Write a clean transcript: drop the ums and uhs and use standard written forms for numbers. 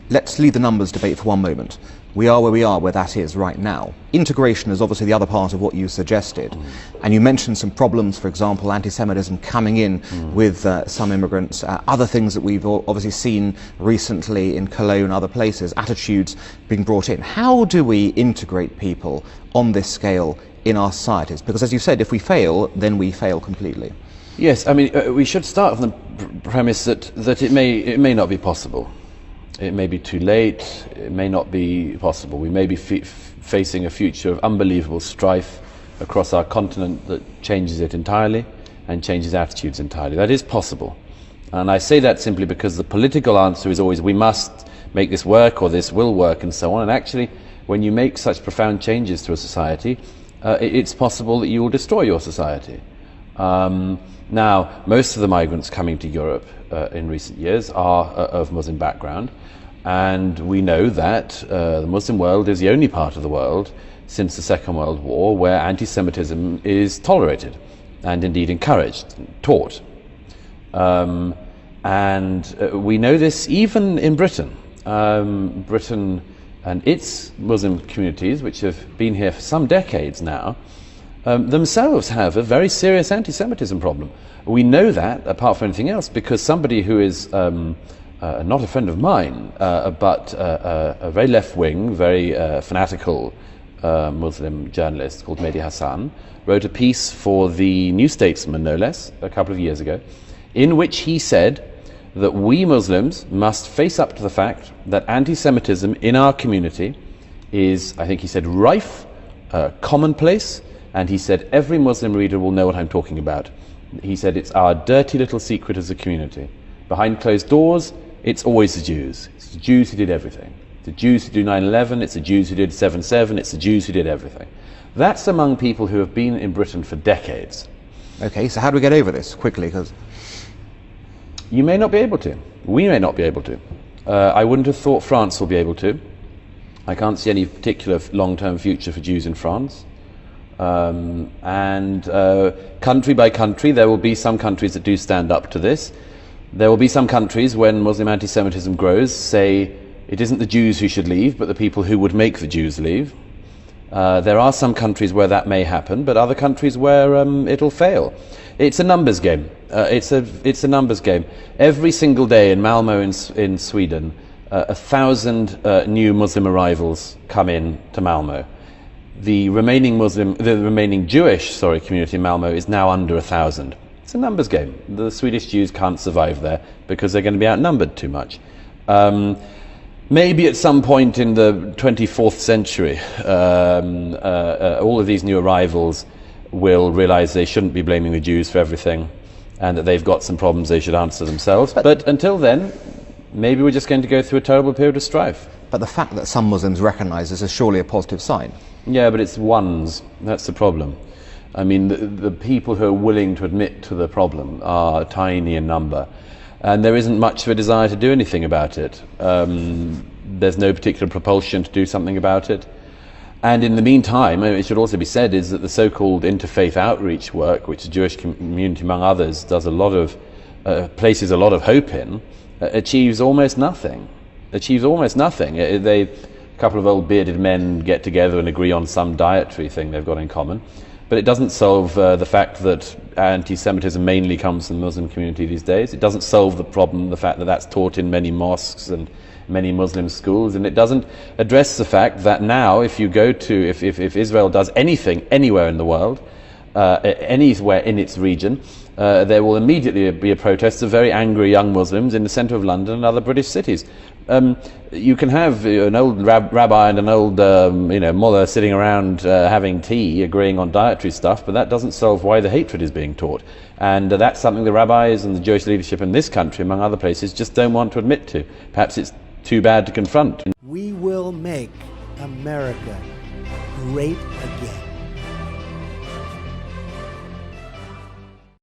Let's leave the numbers debate for one moment. We are where that is right now. Integration is obviously the other part of what you suggested. And you mentioned some problems, for example, anti-Semitism coming in with some immigrants, other things that we've obviously seen recently in Cologne and other places, attitudes being brought in. How do we integrate people on this scale in our societies? Because as you said, if we fail, then we fail completely. Yes, I mean, we should start from the premise that it may not be possible. It may be too late, it may not be possible. We may be facing a future of unbelievable strife across our continent that changes it entirely and changes attitudes entirely. That is possible. And I say that simply because the political answer is always we must make this work or this will work and so on. And actually, when you make such profound changes to a society, it's possible that you will destroy your society. Now, most of the migrants coming to Europe in recent years are of Muslim background, and we know that the Muslim world is the only part of the world since the Second World War where anti-Semitism is tolerated and indeed encouraged, taught. And we know this even in Britain. Britain and its Muslim communities, which have been here for some decades now, themselves have a very serious anti-Semitism problem. We know that, apart from anything else, because somebody who is not a friend of mine, but a very left-wing, very fanatical Muslim journalist called Mehdi Hassan, wrote a piece for the New Statesman, no less, a couple of years ago, in which he said that we Muslims must face up to the fact that anti-Semitism in our community is, I think he said, rife, commonplace, and he said every Muslim reader will know what I'm talking about. He said it's our dirty little secret as a community. Behind closed doors, it's always the Jews. It's the Jews who did everything. It's the Jews who do 9/11, it's the Jews who did 7/7, it's the Jews who did everything. That's among people who have been in Britain for decades. Okay, so how do we get over this quickly? Because you may not be able to. We may not be able to. I wouldn't have thought France will be able to. I can't see any particular long-term future for Jews in France. Country by country, there will be some countries that do stand up to this. There will be some countries, when Muslim anti-Semitism grows, say it isn't the Jews who should leave, but the people who would make the Jews leave. There are some countries where that may happen, but other countries where it'll fail. It's a numbers game. It's a numbers game. Every single day in Malmö in Sweden, 1,000 new Muslim arrivals come in to Malmö. The remaining Jewish community in Malmö is now under 1,000. It's a numbers game. The Swedish Jews can't survive there because they're going to be outnumbered too much. Maybe at some point in the 24th century, all of these new arrivals will realize they shouldn't be blaming the Jews for everything and that they've got some problems they should answer themselves. But until then, maybe we're just going to go through a terrible period of strife. But the fact that some Muslims recognize this is surely a positive sign. Yeah, but it's ones. That's the problem. I mean, the people who are willing to admit to the problem are tiny in number, and there isn't much of a desire to do anything about it. There's no particular propulsion to do something about it. And in the meantime, it should also be said, is that the so-called interfaith outreach work, which the Jewish community, among others, does a lot of, places a lot of hope in, achieves almost nothing. A couple of old bearded men get together and agree on some dietary thing they've got in common. But it doesn't solve the fact that anti-Semitism mainly comes from the Muslim community these days. It doesn't solve the problem, the fact that that's taught in many mosques and many Muslim schools. And it doesn't address the fact that now, if you go to, if Israel does anything anywhere in the world, anywhere in its region, there will immediately be a protest of very angry young Muslims in the centre of London and other British cities. You can have an old rabbi and an old mullah sitting around having tea, agreeing on dietary stuff, but that doesn't solve why the hatred is being taught. And that's something the rabbis and the Jewish leadership in this country, among other places, just don't want to admit to. Perhaps it's too bad to confront. We will make America great again.